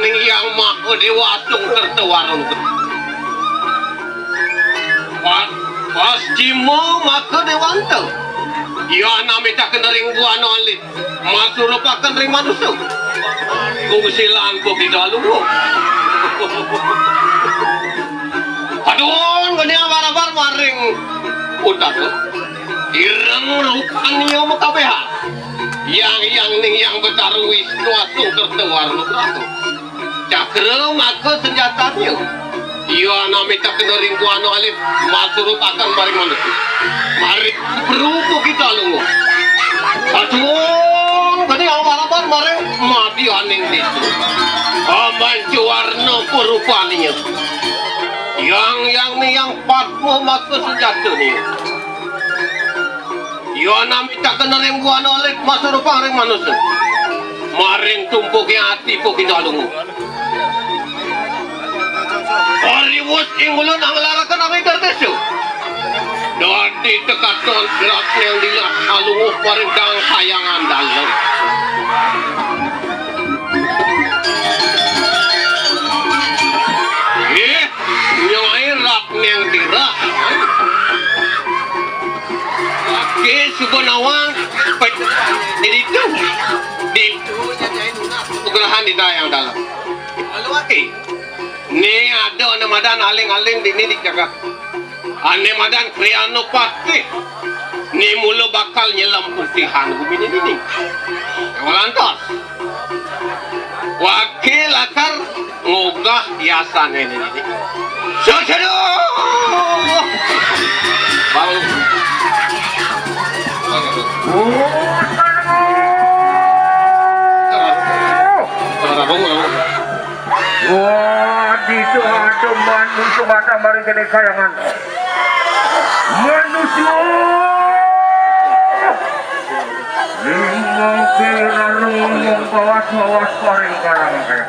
ning yang maka dewasung tertewarun pasti mo maka dewanta ya namita kenering buana alit masurupakan ring manusia kung silaan ko kidalungo aduh gani abar-abar maring udah tuh irang lukan niya makabeha yang ning yang betaru wisnu asung tertewarun beratu cakra maka senjatanya iya namita kenering buana alit masurupakan maring manusia mari berupu kita lungo aduh gani abar-abar maring mati aning itu amancu warna perupaninya yang patmo maka senjata ni ya namita kenering buana alit masurupakan maring manusia maring tumpuki hati po kita lungo Ariwos ingulun ang larakan ang interdeso. Dadi tekaton gerak yang dilas alunguh parintang hayangan dalam. Nyai rak yang dirak. Oke, subhanawang dito. Dito nyai nunat. Ugrahan di yang dalam. Lalu oke. Ni ada namadan aling-aling di ni dicakap. Ane madan kriano pati. Ni mula bakal nyelam putihan bumi ni. Walantas. Wakil akar ngogah hiasan ini. Sosado. Bang. Dito ada manusia mata mari kene sayangan manusia limang kira lumong bawas paring karang kaya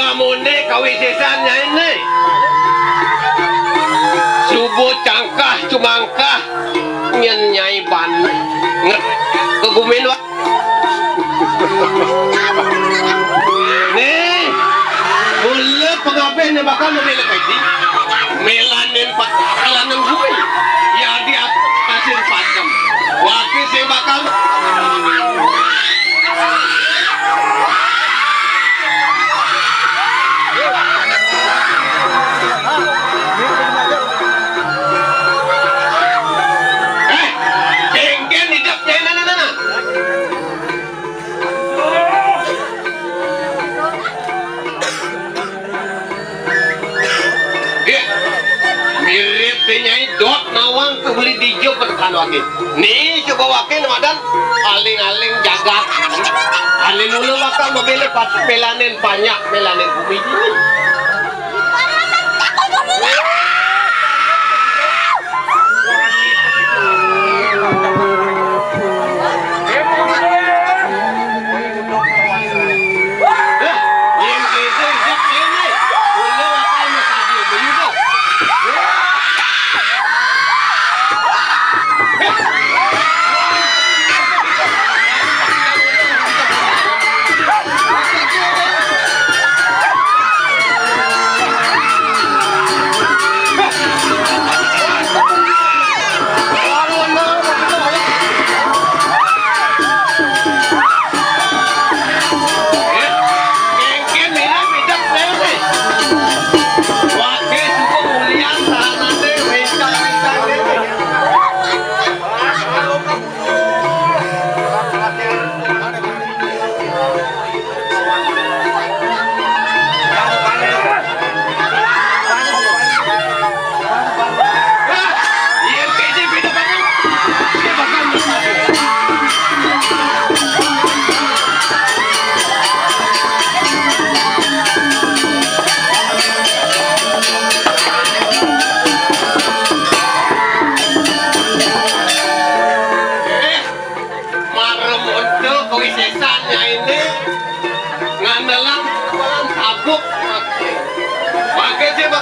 Namun kawisesannya ini subuh cangkah cumangkah nyai ban kegumin wak nih mula pengaben yang bakal memilih kaiti melanin pakalan gue ya dia pasir padam wakil saya bakal Nyai dot nawang kebeli dijo perkan wakil nih coba wakil madan aling-aling jagat aling mulu wakal membeli pas melanin banyak melanin bumi ini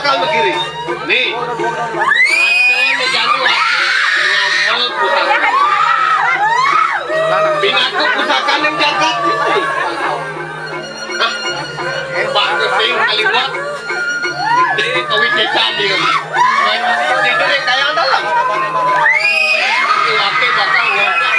bakal begini nih ada menjadi ngamal pusaka binaku pusaka yang jagat ini bagus sing kaliwat di kawisesan di tidur yang kaya dalam laki bakal ngomong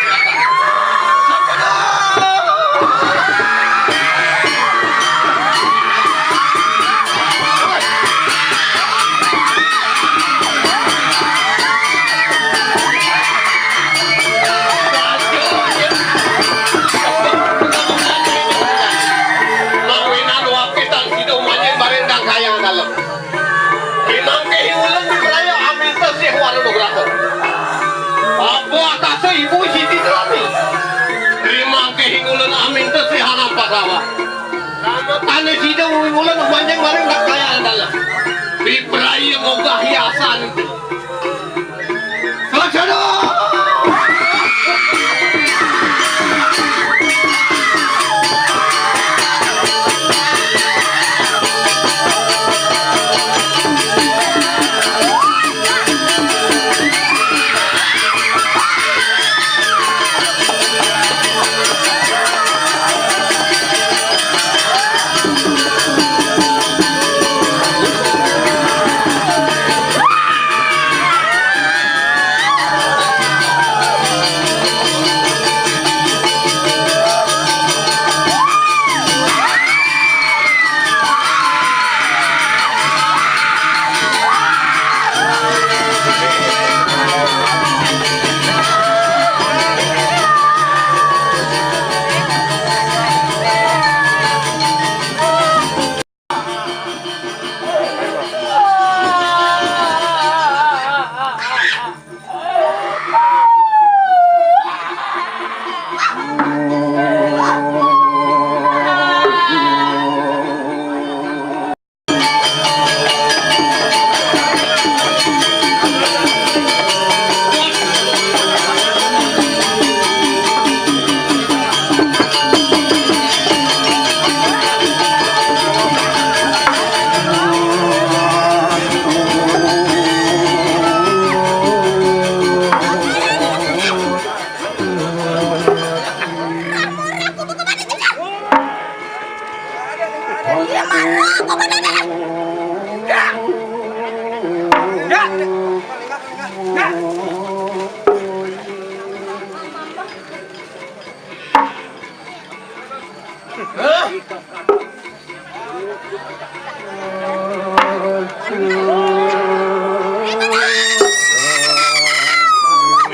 ibu Siti Terami terima kehingulan amin itu si Hanam Pasawa sama tanah sida ulang panjang bareng tak kaya dalam diperai moga hiasan itu Saksana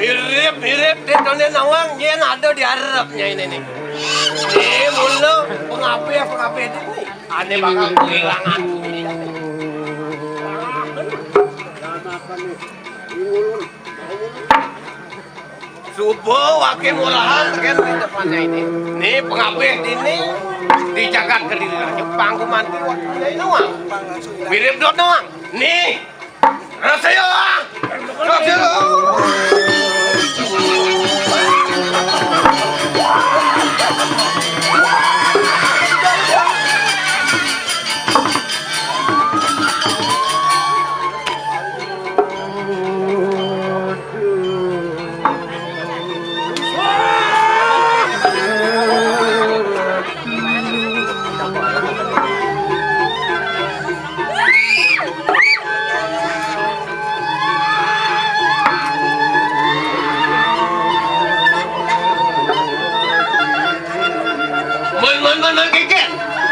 Mirip-mirip di Tony Nawang yang ada di Arabnya ini nih. Ini mula pengapi ini. Aneh bakal kehilangan. Subuh wakil murahan kan di depannya ini. Nih pengapi ini dijaga ke diri Jepang kumanti wakilnya Nawang. Mirip dot Nawang. Nih. Rasayo.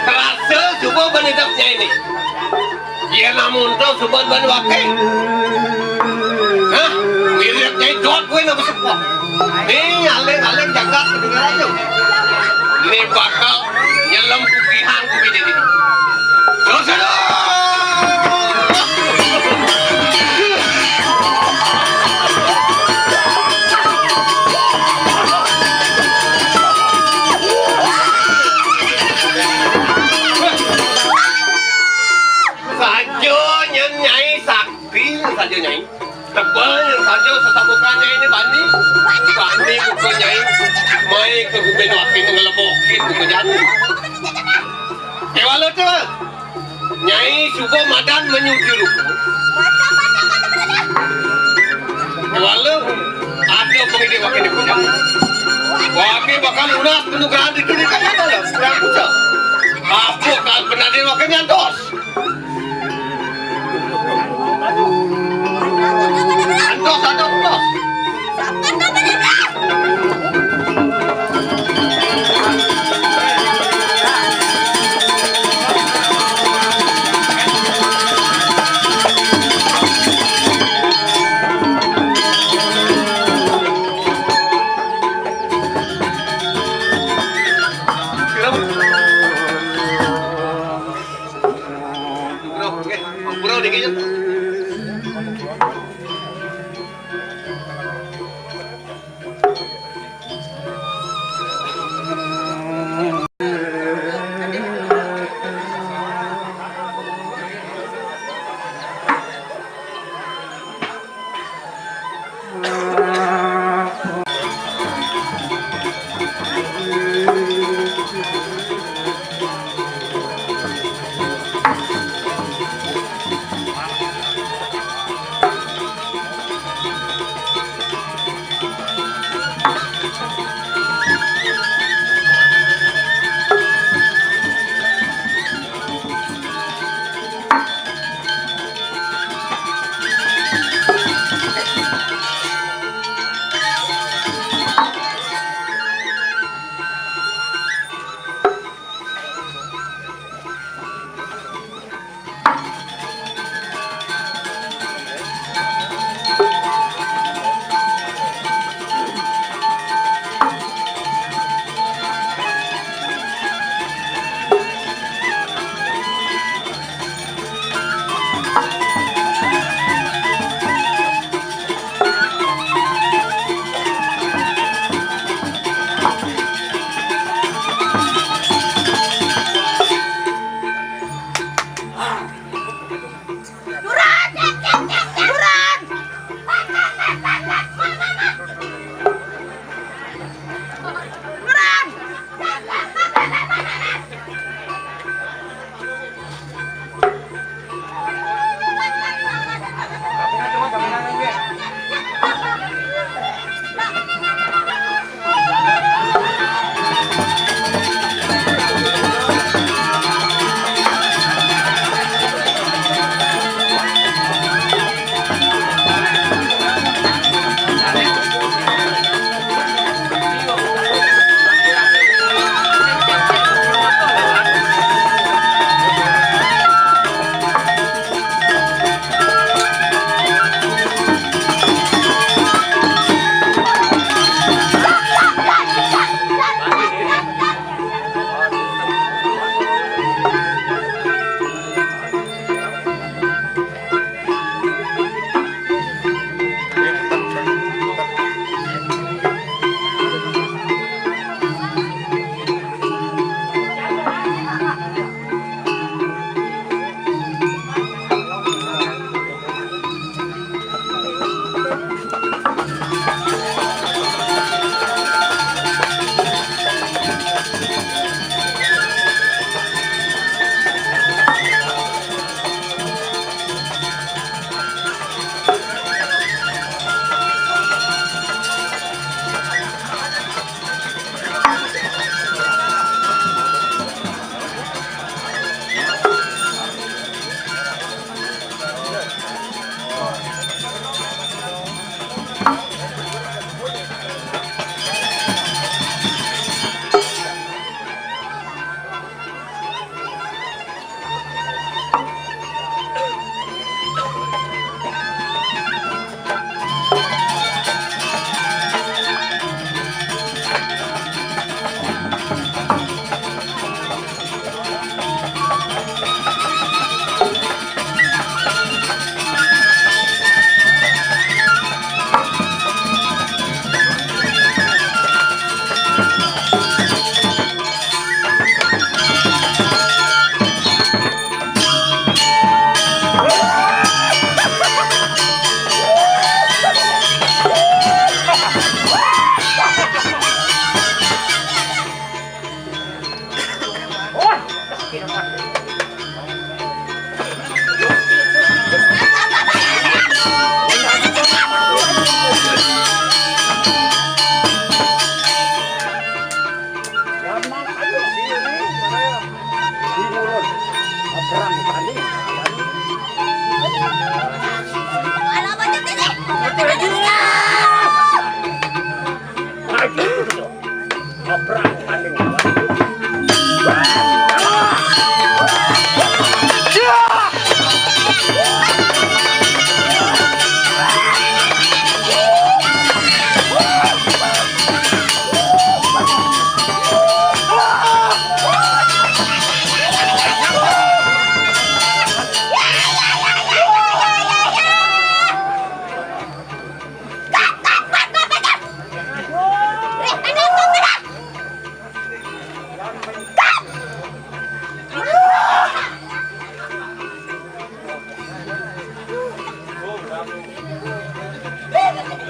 Terasa subah benedapnya ini. Ya namun tu subah ban wakil. Hah? Miripnya dot gue nak bersepak. Ni aleng jaga kedengaran tu. Ni bakal nyelam putihan ku bini ni. Terus saja nyai tebal yang saja sesabukannya ini bani bukan nyai mai ke guben wakil ngelebokin ke jani walau tu nyai subuh madan menyuji rukun walau ada pengide wakil ke jani wakil bakal lunas penugaran itu di kaya dalam kurang pucat apa kalau penadir wakilnya dos Antos. Pura dikit.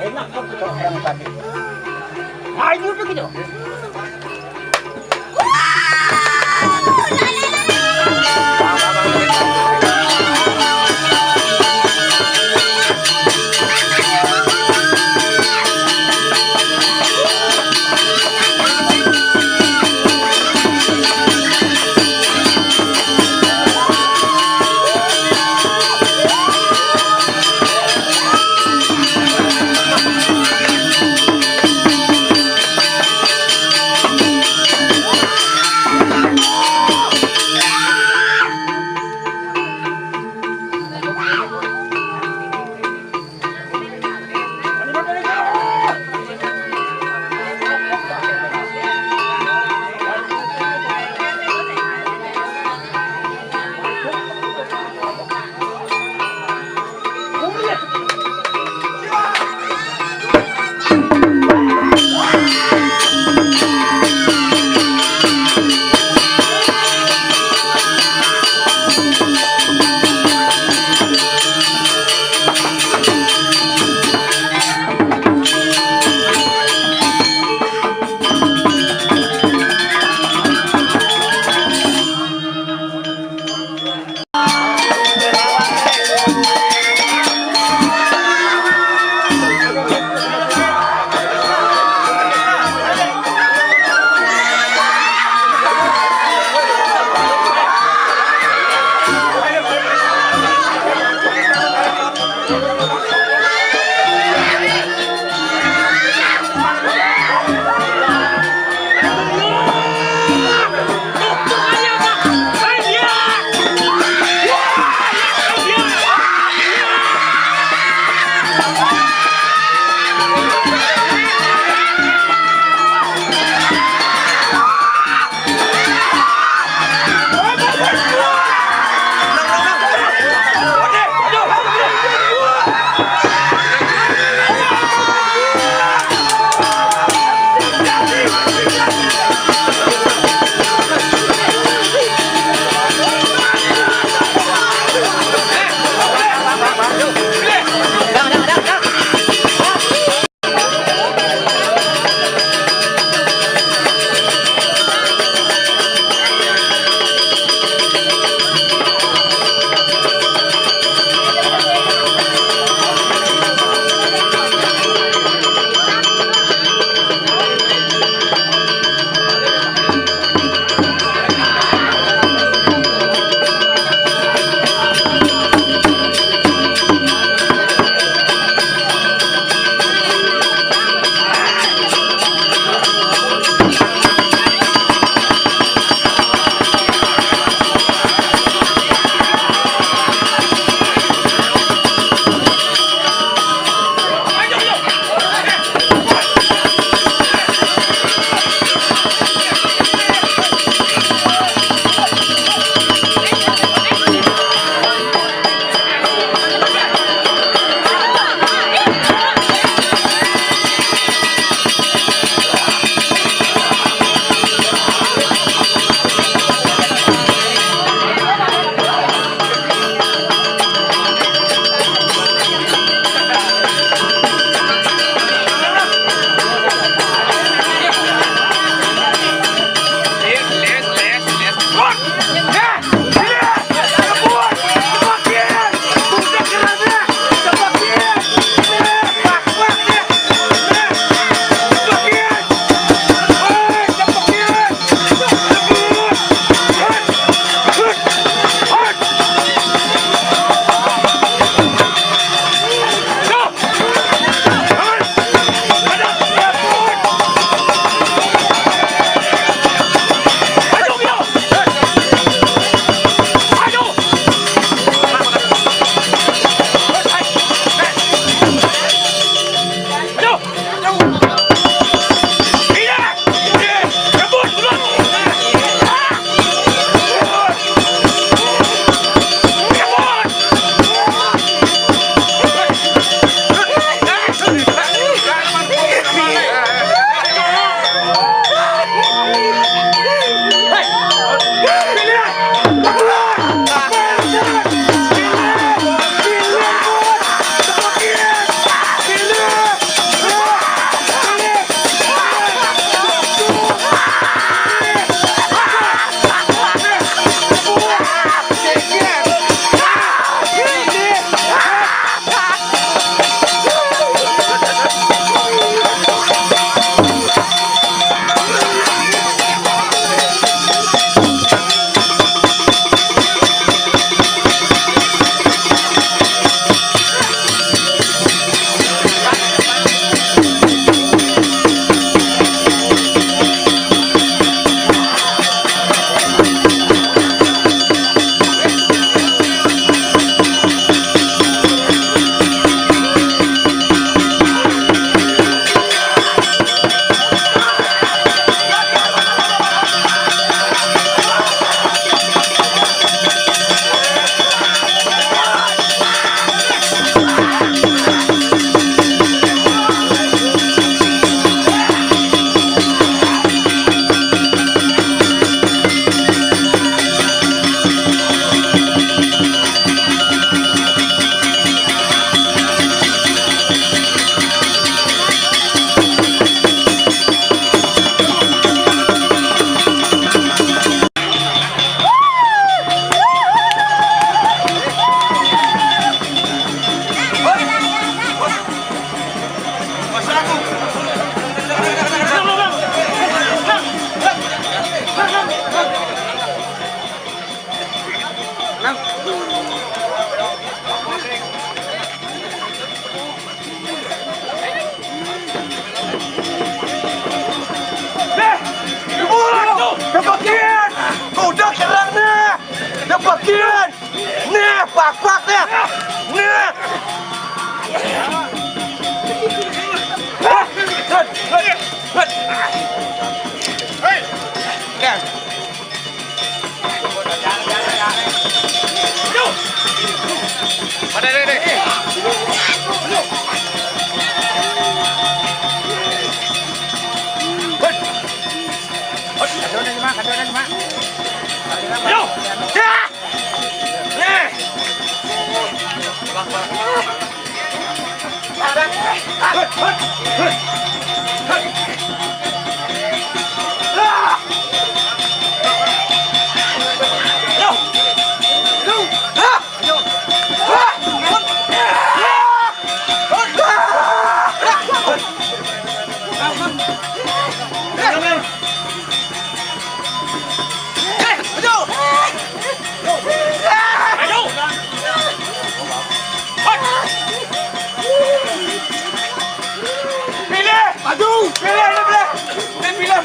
Enak kok itu orang tadi. Ayo begitu. Kebagian! Kuda serang nih! Kebagian! Nih, bak-bak nih! Nih!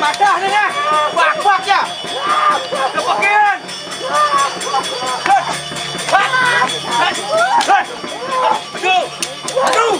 Madah ni nah. Bak-bak ya. Kebagian. Aduh. Aduh.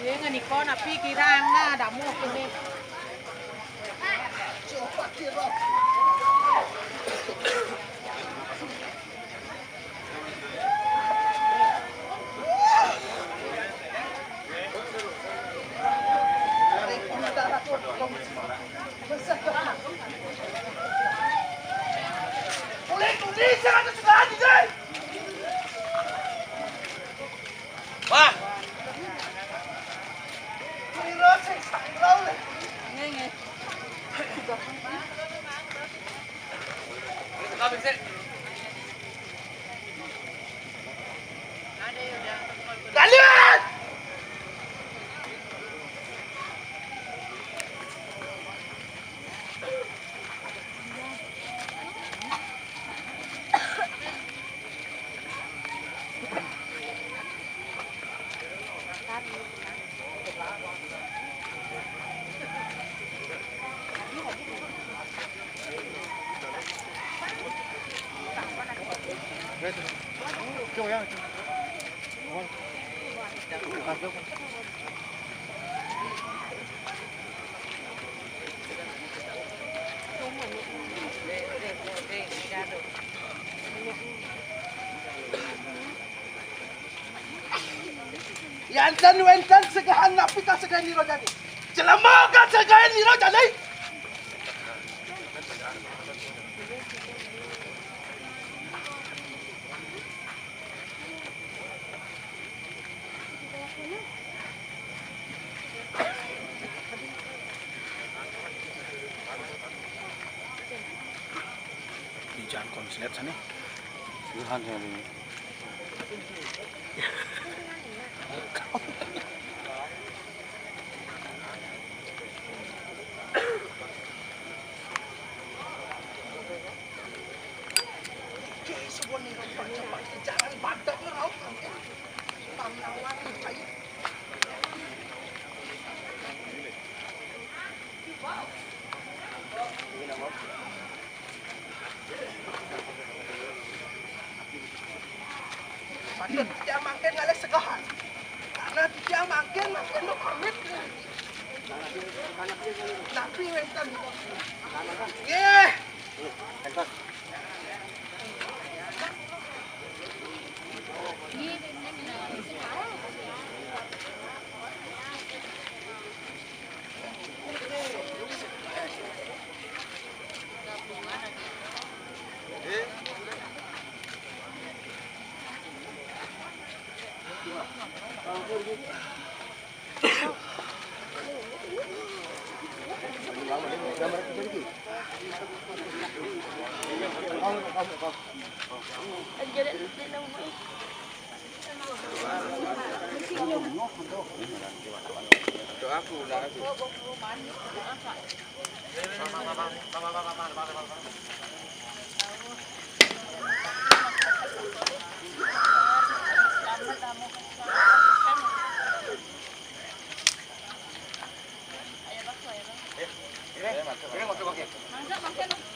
Dia ngani con à pi kỳ rang na đã mua cái này. Wah, Nghe nghe. kalian! Yan kan wenkan segahan napi ka segahan ni Rojani. Jelema ka segahan ni Rojani. Di jalan konslet sana. Jangan badak ni raut. Pamlawan ni. Patut dia makan ngalih segahan. Karena dia makan lo pamit. Tapi wenkan. Ye. Masak makan.